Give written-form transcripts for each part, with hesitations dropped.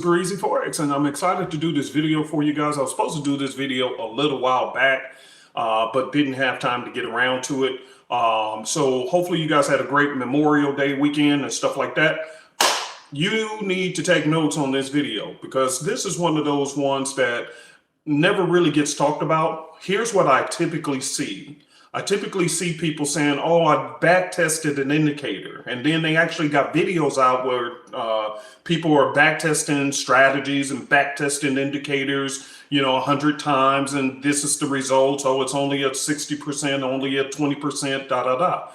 Super Easy Forex, and I'm excited to do this video for you guys. I was supposed to do this video a little while back, but didn't have time to get around to it. So hopefully you guys had a great Memorial Day weekend and stuff like that. You need to take notes on this video because this is one of those ones that never really gets talked about. Here's what I typically see. I typically see people saying, oh, I back tested an indicator. And then they actually got videos out where people are back testing strategies and back testing indicators, 100 times. And this is the result. Oh, it's only at 60%, only at 20%, da, da, da.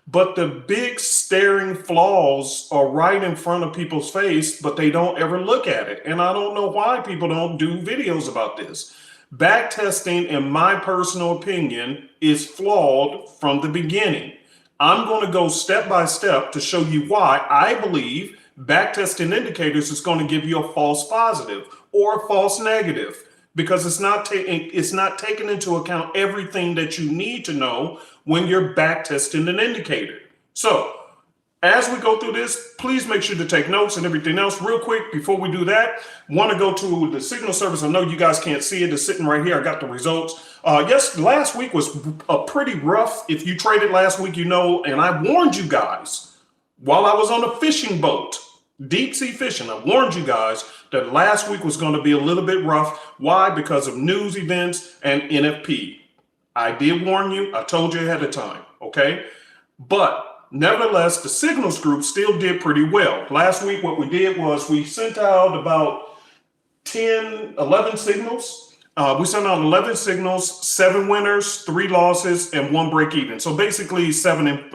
But the big staring flaws are right in front of people's face, but they don't ever look at it. And I don't know why people don't do videos about this. Backtesting, in my personal opinion, is flawed from the beginning. I'm going to go step by step to show you why I believe backtesting indicators is going to give you a false positive or a false negative, because it's not taking into account everything that you need to know when you're backtesting an indicator. So as we go through this, please make sure to take notes and everything else. Real quick, before we do that, want to go to the signal service. I know you guys can't see it. It's sitting right here. I got the results. Yes, last week was a pretty rough. If you traded last week, and I warned you guys while I was on a fishing boat, deep sea fishing. I warned you guys that last week was going to be a little bit rough. Why? Because of news events and NFP. I did warn you. I told you ahead of time. Okay. But nevertheless, the signals group still did pretty well. Last week, what we did was we sent out about 11 signals. We sent out 11 signals, 7 winners, 3 losses, and 1 break even. So basically 7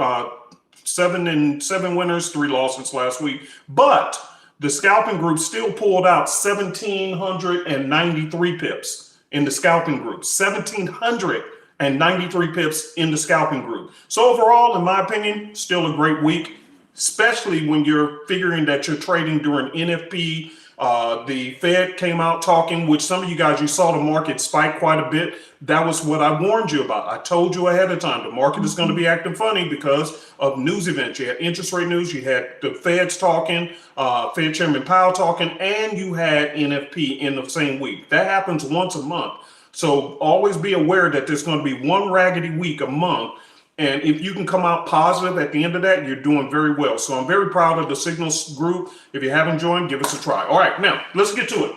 winners, 3 losses last week. But the scalping group still pulled out 1,793 pips in the scalping group. 1,793 pips in the scalping group. So overall, in my opinion, still a great week, especially when you're figuring that you're trading during NFP. The Fed came out talking, which some of you guys, you saw the market spike quite a bit. That was what I warned you about. I told you ahead of time, the market is going to be acting funny because of news events. You had interest rate news, you had the Feds talking, Fed Chairman Powell talking, and you had NFP in the same week. That happens once a month. So always be aware that there's going to be one raggedy week a month. And if you can come out positive at the end of that, you're doing very well. So I'm very proud of the signals group. If you haven't joined, give us a try. All right, now let's get to it.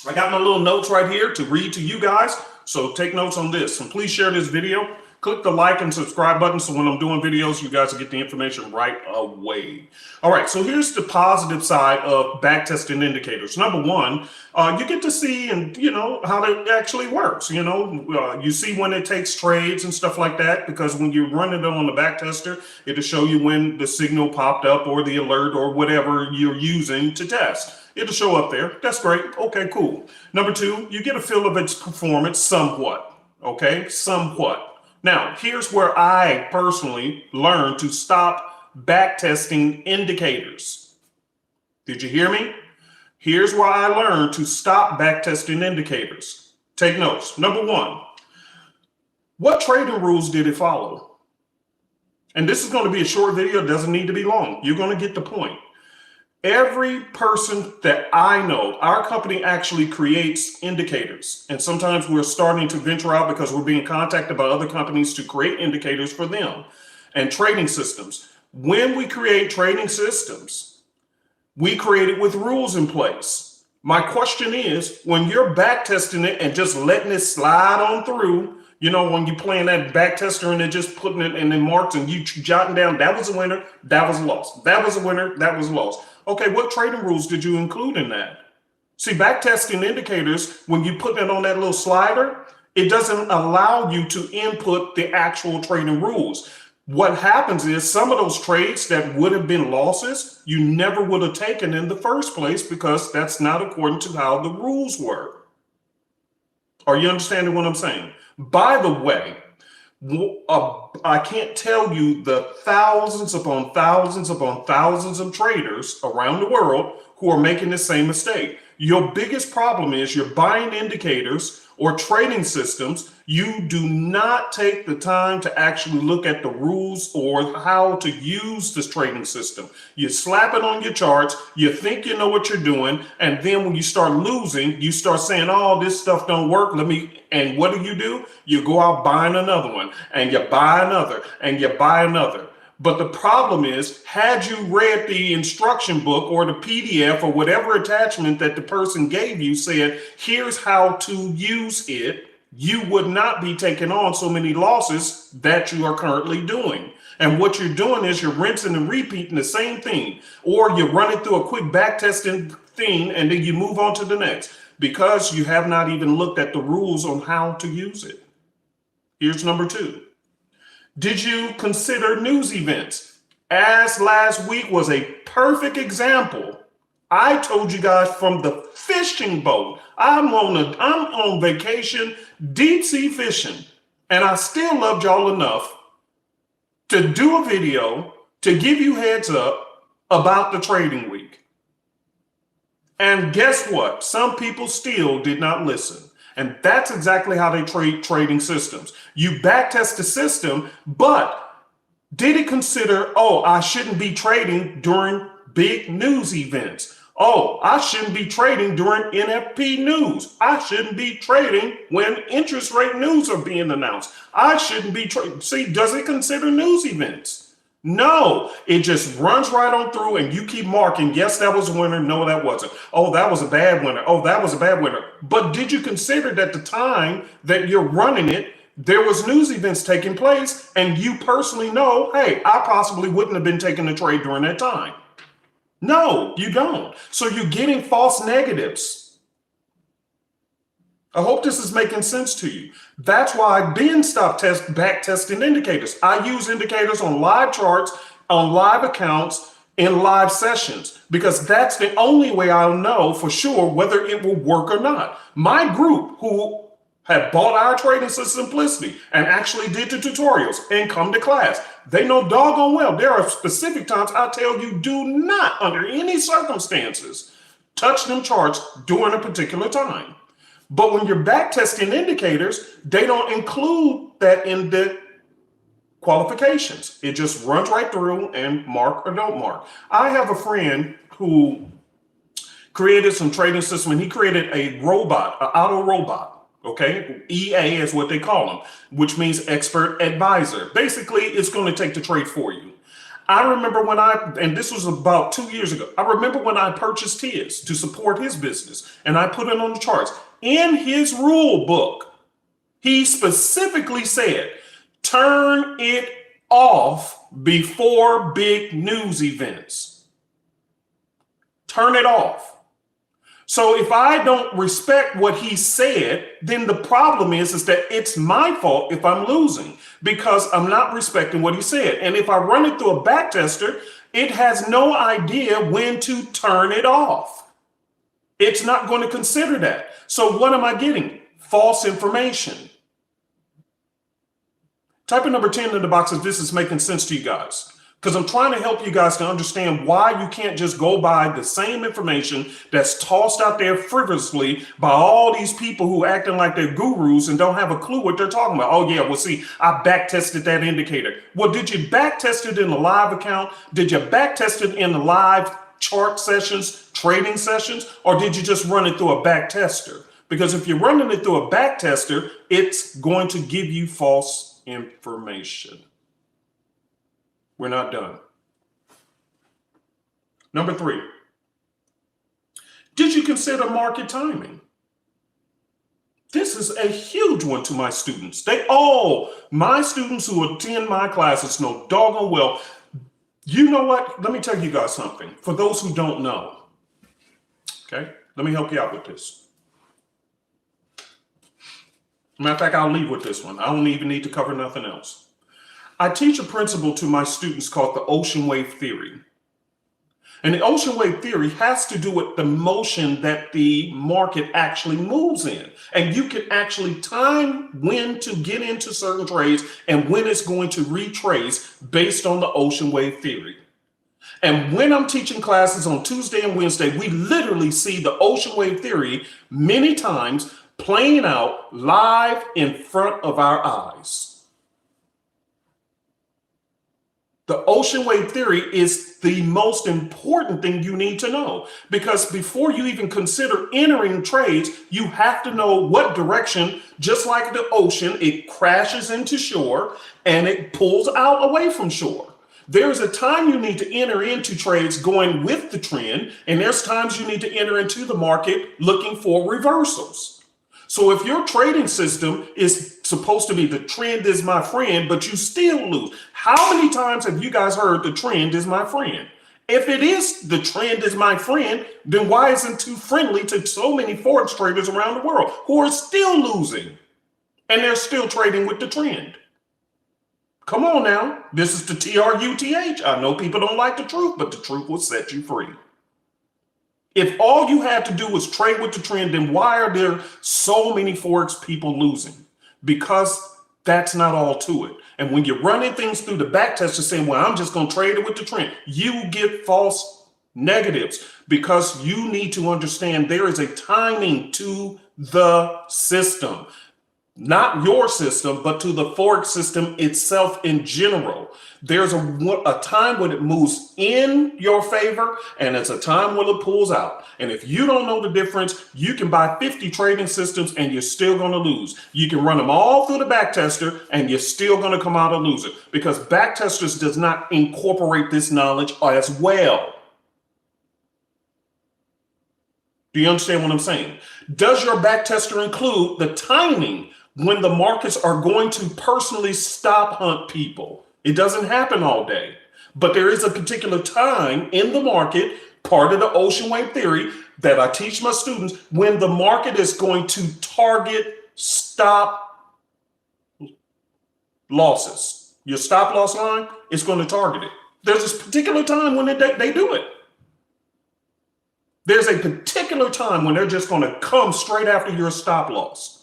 I got my little notes right here to read to you guys. So take notes on this, and please share this video. Click the like and subscribe button so when I'm doing videos, you guys will get the information right away. All right, so here's the positive side of backtesting indicators. Number one, you get to see how that actually works. You see when it takes trades and stuff like that, because when you're running it on the backtester, it'll show you when the signal popped up or the alert or whatever you're using to test. It'll show up there. That's great. Okay, cool. Number two, you get a feel of its performance somewhat. Okay, somewhat. Now, here's where I personally learned to stop backtesting indicators. Did you hear me? Here's where I learned to stop backtesting indicators. Take notes. Number one, what trading rules did it follow? And this is going to be a short video. It doesn't need to be long. You're going to get the point. Every person that I know, our company actually creates indicators. And sometimes we're starting to venture out because we're being contacted by other companies to create indicators for them and trading systems. When we create trading systems, we create it with rules in place. My question is, when you're backtesting it and just letting it slide on through, when you're playing that backtester and they're just putting it in the marks and you jotting down, that was a winner, that was a loss, that was a winner, that was a loss. Okay, what trading rules did you include in that? See, backtesting indicators, when you put it on that little slider, it doesn't allow you to input the actual trading rules. What happens is some of those trades that would have been losses, you never would have taken in the first place because that's not according to how the rules work. Are you understanding what I'm saying? By the way, I can't tell you the thousands upon thousands upon thousands of traders around the world who are making the same mistake. Your biggest problem is you're buying indicators or trading systems. You do not take the time to actually look at the rules or how to use this trading system. You slap it on your charts, you think you know what you're doing, and then when you start losing, you start saying, oh, this stuff don't work, and what do? You go out buying another one, and you buy another, and you buy another. But the problem is, had you read the instruction book or the PDF or whatever attachment that the person gave you said, here's how to use it, you would not be taking on so many losses that you are currently doing. And what you're doing is you're rinsing and repeating the same thing, or you're running through a quick back testing thing and then you move on to the next because you have not even looked at the rules on how to use it. Here's number 2. Did you consider news events? As last week was a perfect example. I told you guys from the fishing boat. I'm on vacation, deep sea fishing, and I still loved y'all enough to do a video to give you heads up about the trading week. And guess what? Some people still did not listen. And that's exactly how they trade trading systems. You backtest the system, but did it consider, oh, I shouldn't be trading during big news events. Oh, I shouldn't be trading during NFP news. I shouldn't be trading when interest rate news are being announced. I shouldn't be trading. See, does it consider news events? No, it just runs right on through and you keep marking. Yes, that was a winner. No, that wasn't. Oh, that was a bad winner. Oh, that was a bad winner. But did you consider that the time that you're running it, there was news events taking place and you personally know, hey, I possibly wouldn't have been taking a trade during that time. No, you don't. So you're getting false negatives. I hope this is making sense to you. That's why I then stopped back testing indicators. I use indicators on live charts, on live accounts, in live sessions, because that's the only way I'll know for sure whether it will work or not. My group who have bought our trading system Simplicity and actually did the tutorials and come to class, they know doggone well there are specific times I tell you do not, under any circumstances, touch them charts during a particular time. But when you're back testing indicators, they don't include that in the qualifications. It just runs right through and mark or don't mark. I have a friend who created some trading system and he created a robot, an auto robot. Okay, EA is what they call them, which means expert advisor. Basically, it's going to take the trade for you. I remember when and this was about 2 years ago, I remember when I purchased his to support his business and I put it on the charts. In his rule book, he specifically said, turn it off before big news events. Turn it off. So if I don't respect what he said, then the problem is that it's my fault if I'm losing because I'm not respecting what he said. And if I run it through a back tester, it has no idea when to turn it off. It's not going to consider that. So what am I getting? False information. Type in number 10 in the box if this is making sense to you guys. Because I'm trying to help you guys to understand why you can't just go by the same information that's tossed out there frivolously by all these people who acting like they're gurus and don't have a clue what they're talking about. Oh yeah, well see, I back tested that indicator. Well, did you back test it in the live account? Did you back test it in the live chart sessions, trading sessions, or did you just run it through a back tester? Because if you're running it through a back tester, it's going to give you false information. We're not done. Number 3, did you consider market timing? This is a huge one to my students. My students who attend my classes know doggone well. You know what? Let me tell you guys something. For those who don't know, okay, let me help you out with this. Matter of fact, I'll leave with this one. I don't even need to cover nothing else. I teach a principle to my students called the ocean wave theory. And the ocean wave theory has to do with the motion that the market actually moves in. And you can actually time when to get into certain trades and when it's going to retrace based on the ocean wave theory. And when I'm teaching classes on Tuesday and Wednesday, we literally see the ocean wave theory many times playing out live in front of our eyes. The ocean wave theory is the most important thing you need to know, because before you even consider entering trades, you have to know what direction, just like the ocean, it crashes into shore and it pulls out away from shore. There's a time you need to enter into trades going with the trend, and there's times you need to enter into the market looking for reversals. So if your trading system is supposed to be the trend is my friend, but you still lose, how many times have you guys heard the trend is my friend? If it is the trend is my friend, then why isn't it too friendly to so many Forex traders around the world who are still losing and they're still trading with the trend? Come on now. This is the TRUTH. I know people don't like the truth, but the truth will set you free. If all you had to do was trade with the trend, then why are there so many Forex people losing? Because that's not all to it. And when you're running things through the back test and saying, well, I'm just going to trade it with the trend, you get false negatives, because you need to understand there is a timing to the system. Not your system, but to the Forex system itself in general. There's a time when it moves in your favor, and it's a time when it pulls out. And if you don't know the difference, you can buy 50 trading systems and you're still going to lose. You can run them all through the backtester and you're still going to come out a loser, because backtesters does not incorporate this knowledge as well. Do you understand what I'm saying? Does your backtester include the timing when the markets are going to personally stop hunt people? It doesn't happen all day, but there is a particular time in the market, part of the ocean wave theory that I teach my students, when the market is going to target stop losses. Your stop loss line is going to target it. There's this particular time when they do it. There's a particular time when they're just going to come straight after your stop loss.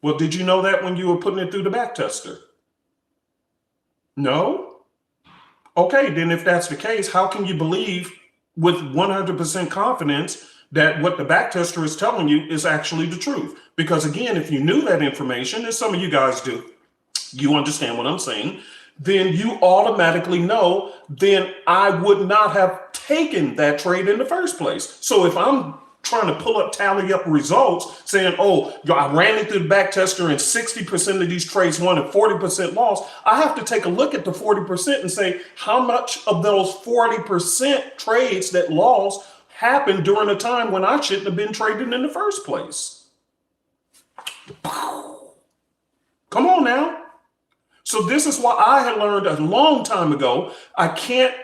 Well, did you know that when you were putting it through the backtester? No? Okay, then if that's the case, how can you believe with 100% confidence that what the backtester is telling you is actually the truth? Because again, if you knew that information, as some of you guys do, you understand what I'm saying, then you automatically know, then I would not have taken that trade in the first place. So if I'm trying to tally up results saying, oh, I ran it through the back tester and 60% of these trades won and 40% lost, I have to take a look at the 40% and say, how much of those 40% trades that lost happened during a time when I shouldn't have been trading in the first place? Come on now. So this is why I had learned a long time ago, I can't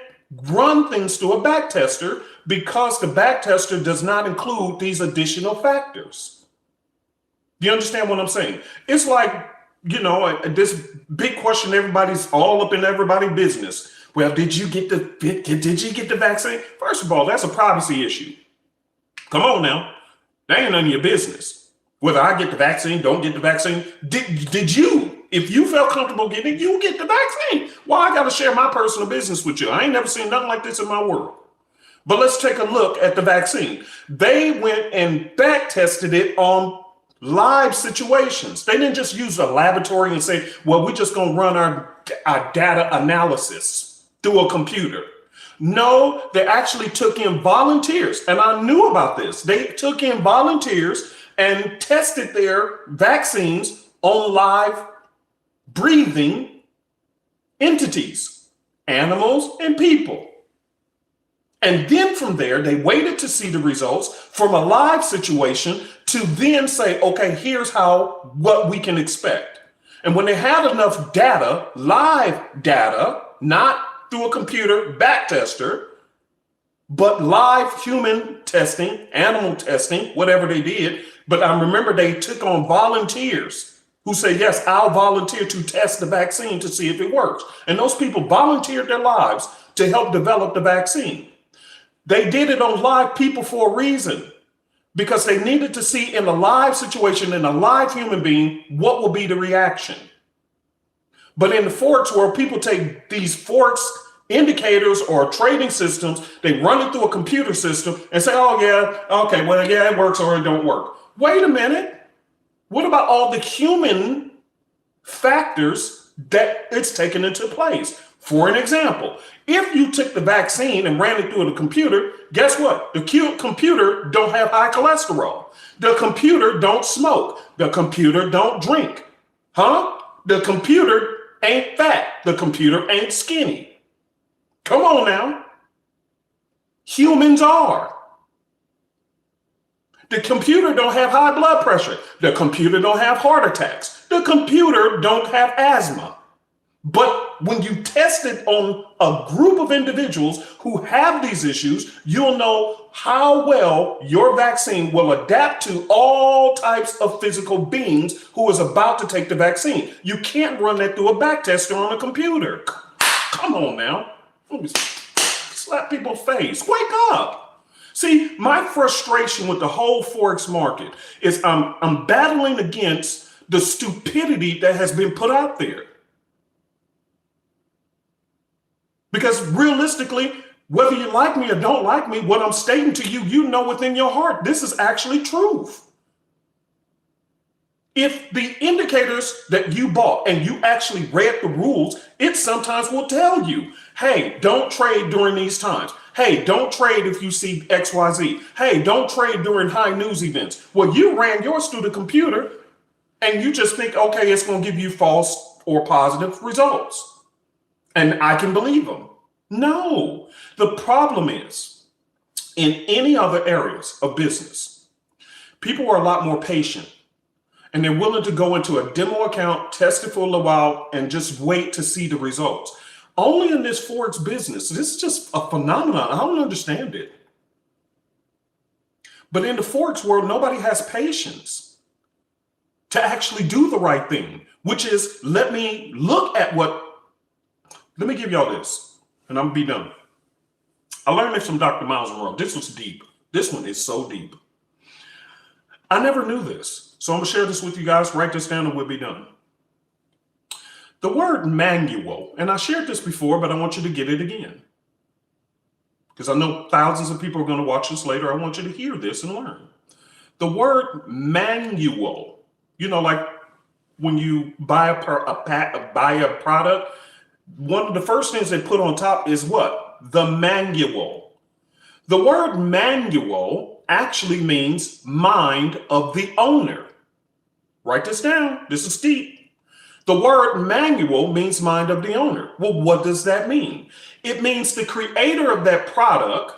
run things through a back tester, because the back tester does not include these additional factors. Do you understand what I'm saying? It's like, you know, this big question, everybody's all up in everybody's business. Well, did you get the vaccine? First of all, that's a privacy issue. Come on now. That ain't none of your business. Whether I get the vaccine, don't get the vaccine. Did you? If you felt comfortable getting it, you get the vaccine. Why I got to share my personal business with you? I ain't never seen nothing like this in my world. But let's take a look at the vaccine. They went and back tested it on live situations. They didn't just use a laboratory and say, well, we're just going to run our data analysis through a computer. No, they actually took in volunteers. And I knew about this. They took in volunteers and tested their vaccines on live breathing entities, animals and people. And then from there, they waited to see the results from a live situation to then say, okay, here's what we can expect. And when they had enough data, live data, not through a computer back tester, but live human testing, animal testing, whatever they did. But I remember they took on volunteers who say, yes, I'll volunteer to test the vaccine to see if it works. And those people volunteered their lives to help develop the vaccine. They did it on live people for a reason, because they needed to see in a live situation, in a live human being, what will be the reaction. But in the Forex world, people take these Forex indicators or trading systems, they run it through a computer system and say, oh yeah, okay, well, yeah, it works or it don't work. Wait a minute. What about all the human factors that it's taken into place? For an example, if you took the vaccine and ran it through the computer, guess what? The computer don't have high cholesterol. The computer don't smoke. The computer don't drink. Huh? The computer ain't fat. The computer ain't skinny. Come on now. Humans are. The computer don't have high blood pressure. The computer don't have heart attacks. The computer don't have asthma. But when you test it on a group of individuals who have these issues, you'll know how well your vaccine will adapt to all types of physical beings who is about to take the vaccine. You can't run that through a back tester on a computer. Come on now. Slap people's face. Wake up. See, my frustration with the whole Forex market is I'm battling against the stupidity that has been put out there. Because realistically, whether you like me or don't like me, what I'm stating to you, you know within your heart, this is actually truth. If the indicators that you bought and you actually read the rules, it sometimes will tell you, hey, don't trade during these times. Hey, don't trade if you see XYZ. Hey, don't trade during high news events. Well, you ran yours through the computer and you just think, okay, it's going to give you false or positive results. And I can believe them. No, the problem is in any other areas of business, people are a lot more patient and they're willing to go into a demo account, test it for a little while and just wait to see the results. Only in this Forex business, this is just a phenomenon. I don't understand it. But in the Forex world, nobody has patience to actually do the right thing, which is let me give y'all this, and I'm gonna be done. I learned this from Dr. Miles Monroe. This was deep. This one is so deep. I never knew this, so I'm gonna share this with you guys. Write this down and we'll be done. The word manual, and I shared this before, but I want you to get it again. Because I know thousands of people are gonna watch this later. I want you to hear this and learn. The word manual, you know, like when you buy a product, one of the first things they put on top is what? The manual. The word manual actually means mind of the owner. Write this down. This is deep. The word manual means mind of the owner. Well, what does that mean? It means the creator of that product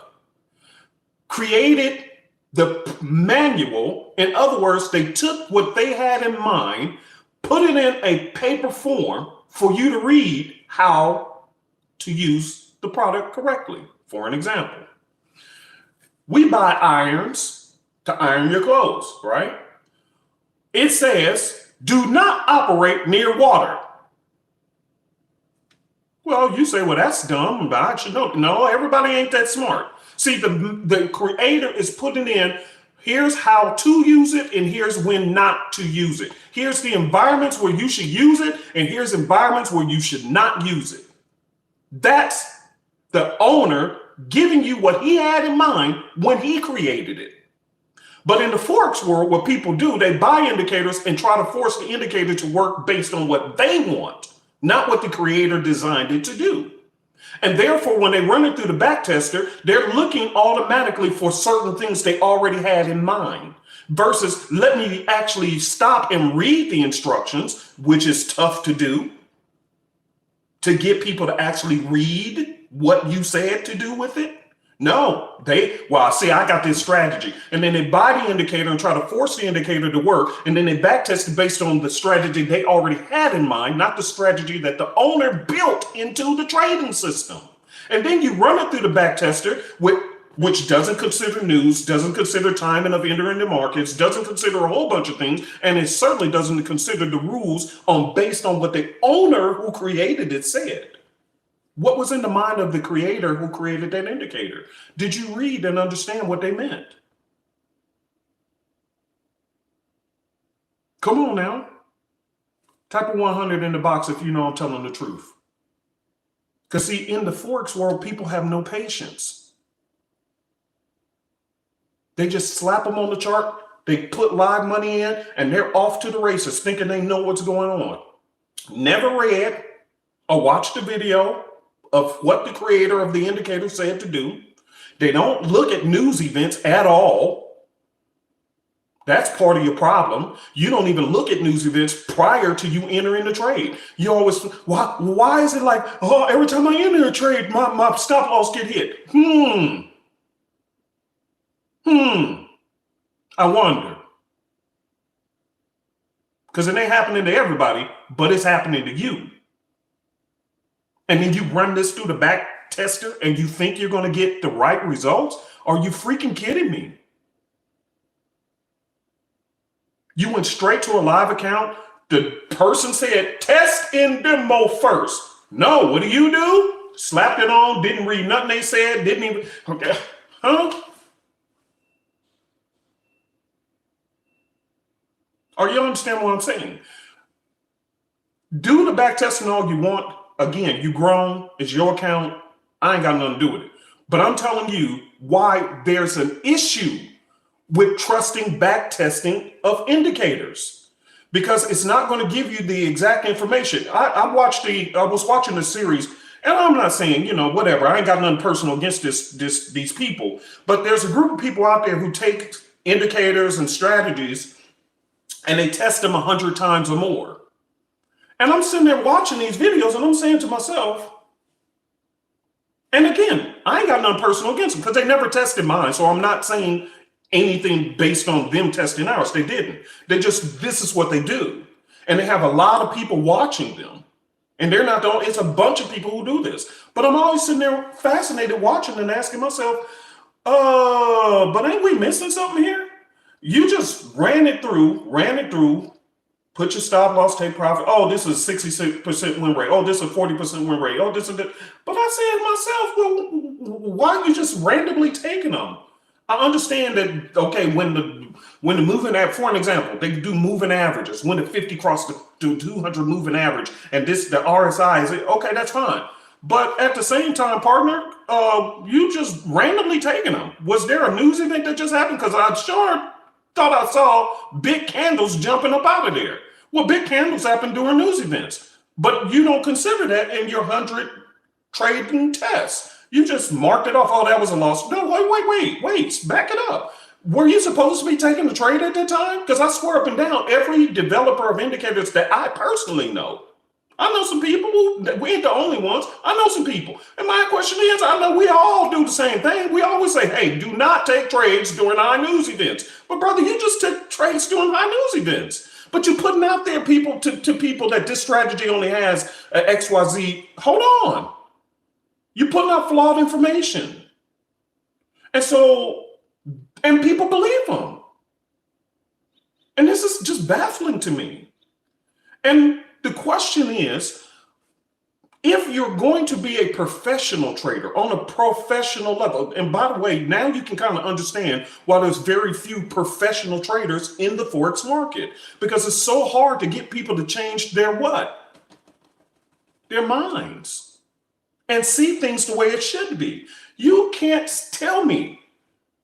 created the manual. In other words, they took what they had in mind, put it in a paper form for you to read how to use the product correctly. For an example, we buy irons to iron your clothes, right? It says, do not operate near water. Well, you say, well, that's dumb, but I should know. No, everybody ain't that smart. See, the creator is putting in, here's how to use it, and here's when not to use it. Here's the environments where you should use it, and here's environments where you should not use it. That's the owner giving you what he had in mind when he created it. But in the Forex world, what people do, they buy indicators and try to force the indicator to work based on what they want, not what the creator designed it to do. And therefore, when they run it through the back tester, they're looking automatically for certain things they already had in mind versus let me actually stop and read the instructions, which is tough to do, to get people to actually read what you said to do with it. No, I got this strategy. And then they buy the indicator and try to force the indicator to work. And then they back test it based on the strategy they already had in mind, not the strategy that the owner built into the trading system. And then you run it through the back tester, which doesn't consider news, doesn't consider timing of entering the markets, doesn't consider a whole bunch of things. And it certainly doesn't consider the rules based on what the owner who created it said. What was in the mind of the creator who created that indicator? Did you read and understand what they meant? Come on now. Type a 100 in the box if you know I'm telling the truth. Because see, in the Forex world, people have no patience. They just slap them on the chart, they put live money in, and they're off to the races thinking they know what's going on. Never read or watched the video of what the creator of the indicator said to do. They don't look at news events at all. That's part of your problem. You don't even look at news events prior to you entering the trade. You always, why is it like, oh, every time I enter a trade, my stop loss get hit? I wonder. Because it ain't happening to everybody, but it's happening to you. And then you run this through the back tester and you think you're going to get the right results? Are you freaking kidding me? You went straight to a live account. The person said, test in demo first. No, what do? Slapped it on, didn't read nothing they said, didn't even, okay, huh? Are you understand what I'm saying? Do the back testing all you want. Again, you grown, it's your account. I ain't got nothing to do with it. But I'm telling you why there's an issue with trusting back testing of indicators, because it's not going to give you the exact information. I was watching the series, and I'm not saying, you know, whatever, I ain't got nothing personal against these people, but there's a group of people out there who take indicators and strategies and they test them 100 times or more. And I'm sitting there watching these videos and I'm saying to myself, and again, I ain't got nothing personal against them because they never tested mine. So I'm not saying anything based on them testing ours. They didn't. This is what they do. And they have a lot of people watching them. And they're not the only, it's a bunch of people who do this. But I'm always sitting there fascinated watching and asking myself, but ain't we missing something here? You just ran it through, put your stop loss, take profit. Oh, this is 66% win rate. Oh, this is a 40% win rate. Oh, this is that. But I said to myself, well, why are you just randomly taking them? I understand that, okay, when the moving average, for an example, they do moving averages, when the 50 crossed the 200 moving average, and the RSI is, okay, that's fine. But at the same time, partner, you just randomly taking them. Was there a news event that just happened? Because I sure thought I saw big candles jumping up out of there. Well, big candles happen during news events, but you don't consider that in your 100 trading tests. You just marked it off. Oh, that was a loss. No, wait, back it up. Were you supposed to be taking the trade at that time? Because I swear up and down, every developer of indicators that I personally know, I know some people, we ain't the only ones. I know some people. And my question is, I know we all do the same thing. We always say, hey, do not take trades during high news events. But brother, you just took trades during high news events. But you're putting out there people to people that this strategy only has XYZ. Hold on. You're putting out flawed information. And people believe them. And this is just baffling to me. And the question is, if you're going to be a professional trader on a professional level, and by the way, now you can kind of understand why there's very few professional traders in the Forex market, because it's so hard to get people to change their what? Their minds. And see things the way it should be. You can't tell me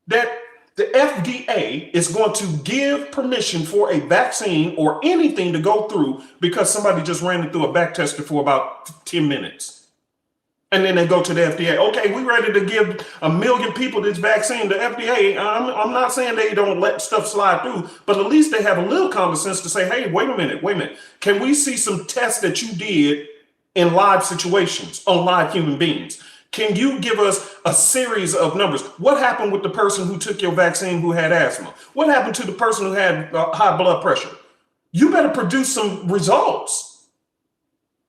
that the FDA is going to give permission for a vaccine or anything to go through because somebody just ran it through a back tester for about 10 minutes. And then they go to the FDA. Okay, we're ready to give 1 million people this vaccine. The FDA, I'm not saying they don't let stuff slide through, but at least they have a little common sense to say, hey, wait a minute. Can we see some tests that you did in live situations on live human beings? Can you give us a series of numbers? What happened with the person who took your vaccine who had asthma? What happened to the person who had high blood pressure? You better produce some results.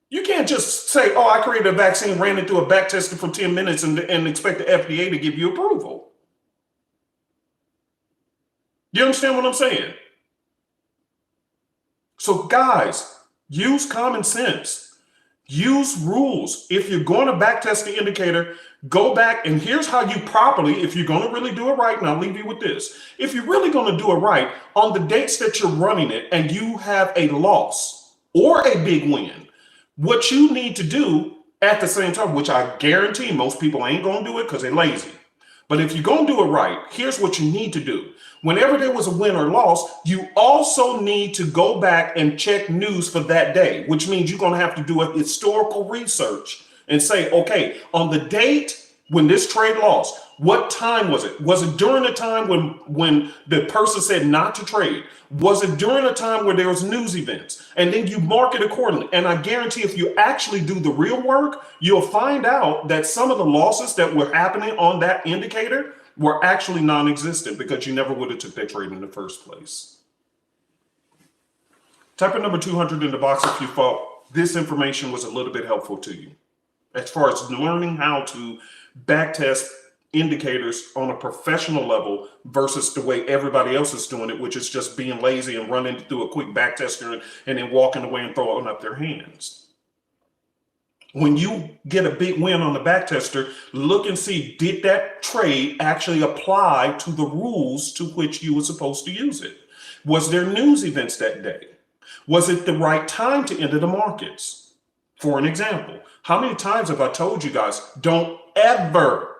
You can't just say, oh, I created a vaccine, ran it through a back tester for 10 minutes and expect the FDA to give you approval. You understand what I'm saying? So guys, use common sense. Use rules. If you're going to backtest the indicator, go back, and here's how you properly, if you're going to really do it right, and I'll leave you with this. If you're really going to do it right, on the dates that you're running it and you have a loss or a big win, what you need to do at the same time, which I guarantee most people ain't going to do it because they're lazy. But if you're going to do it right, here's what you need to do. Whenever there was a win or loss, you also need to go back and check news for that day, which means you're going to have to do a historical research and say, okay, on the date when this trade lost, what time was it? Was it during a time when the person said not to trade? Was it during a time where there was news events? And then you mark it accordingly. And I guarantee if you actually do the real work, you'll find out that some of the losses that were happening on that indicator were actually non-existent because you never would have took that trade in the first place. Type in number 200 in the box if you thought this information was a little bit helpful to you as far as learning how to backtest indicators on a professional level versus the way everybody else is doing it, which is just being lazy and running through a quick backtester and then walking away and throwing up their hands. When you get a big win on the backtester, look and see, did that trade actually apply to the rules to which you were supposed to use it? Was there news events that day? Was it the right time to enter the markets? For an example, how many times have I told you guys, don't ever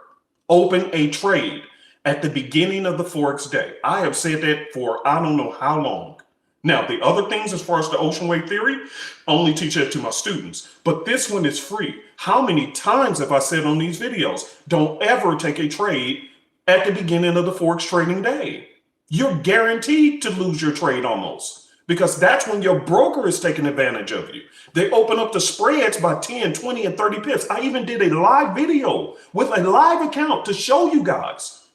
open a trade at the beginning of the Forex day? I have said that for I don't know how long. Now, the other things as far as the ocean wave theory, I only teach that to my students, but this one is free. How many times have I said on these videos, don't ever take a trade at the beginning of the Forex trading day? You're guaranteed to lose your trade almost, because that's when your broker is taking advantage of you. They open up the spreads by 10, 20, and 30 pips. I even did a live video with a live account to show you guys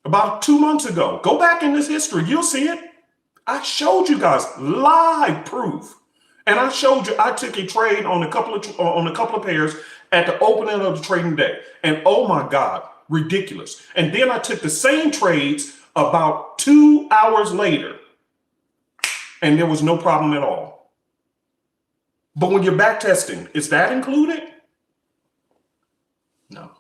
about 2 months ago. Go back in this history, you'll see it. I showed you guys live proof. And I showed you, I took a trade on a couple of pairs at the opening of the trading day. And oh my God, ridiculous. And then I took the same trades about 2 hours later, and there was no problem at all. But when you're back testing, is that included? No.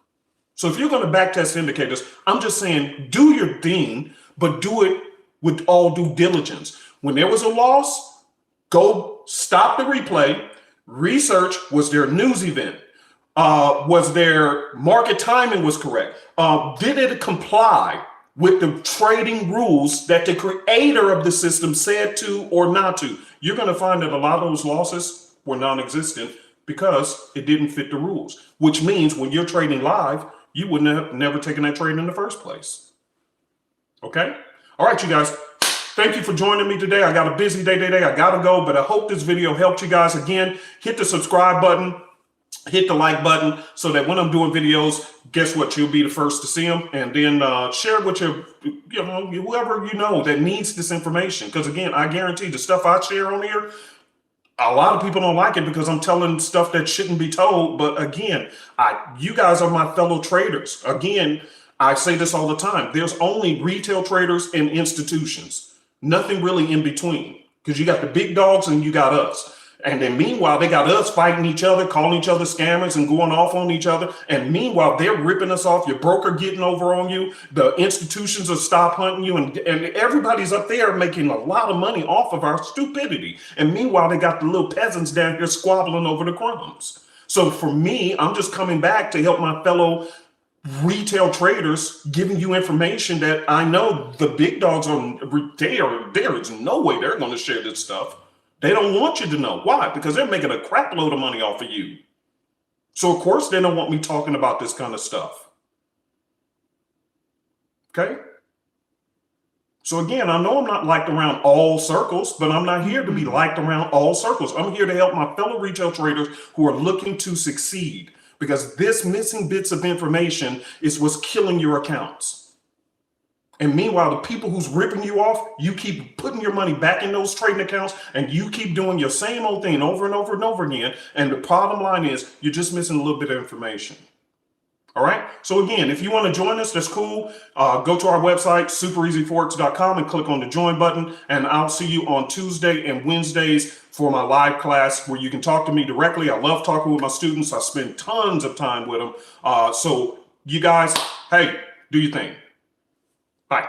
So if you're going to back test indicators, I'm just saying, do your thing, but do it with all due diligence. When there was a loss, go stop the replay, research, was there a news event? Was their market timing was correct? Did it comply with the trading rules that the creator of the system said to or not to? You're going to find that a lot of those losses were non-existent because it didn't fit the rules, which means when you're trading live, you wouldn't have never taken that trade in the first place. Okay? All right, you guys. Thank you for joining me today. I got a busy day today. I got to go, but I hope this video helped you guys. Again, hit the subscribe button, hit the like button so that when I'm doing videos, guess what? You'll be the first to see them. And then share it with your, whoever you know that needs this information. Because again, I guarantee the stuff I share on here, a lot of people don't like it because I'm telling stuff that shouldn't be told. But again, you guys are my fellow traders. Again, I say this all the time. There's only retail traders and institutions. Nothing really in between, because you got the big dogs and you got us. And then meanwhile, they got us fighting each other, calling each other scammers and going off on each other. And meanwhile, they're ripping us off. Your broker getting over on you. The institutions will stop hunting you. And everybody's up there making a lot of money off of our stupidity. And meanwhile, they got the little peasants down here squabbling over the crumbs. So for me, I'm just coming back to help my fellow retail traders, giving you information that I know the big dogs are there is no way they're going to share this stuff. They don't want you to know. Why? Because they're making a crap load of money off of you. So of course they don't want me talking about this kind of stuff. Okay? So again, I know I'm not liked around all circles, but I'm not here to be liked around all circles. I'm here to help my fellow retail traders who are looking to succeed. Because this missing bits of information is what's killing your accounts. And meanwhile, the people who's ripping you off, you keep putting your money back in those trading accounts and you keep doing your same old thing over and over and over again. And the bottom line is you're just missing a little bit of information. All right. So again, if you want to join us, that's cool. Go to our website, superezforex.com, and click on the join button. And I'll see you on Tuesday and Wednesdays for my live class where you can talk to me directly. I love talking with my students. I spend tons of time with them. So you guys, hey, do your thing. Bye.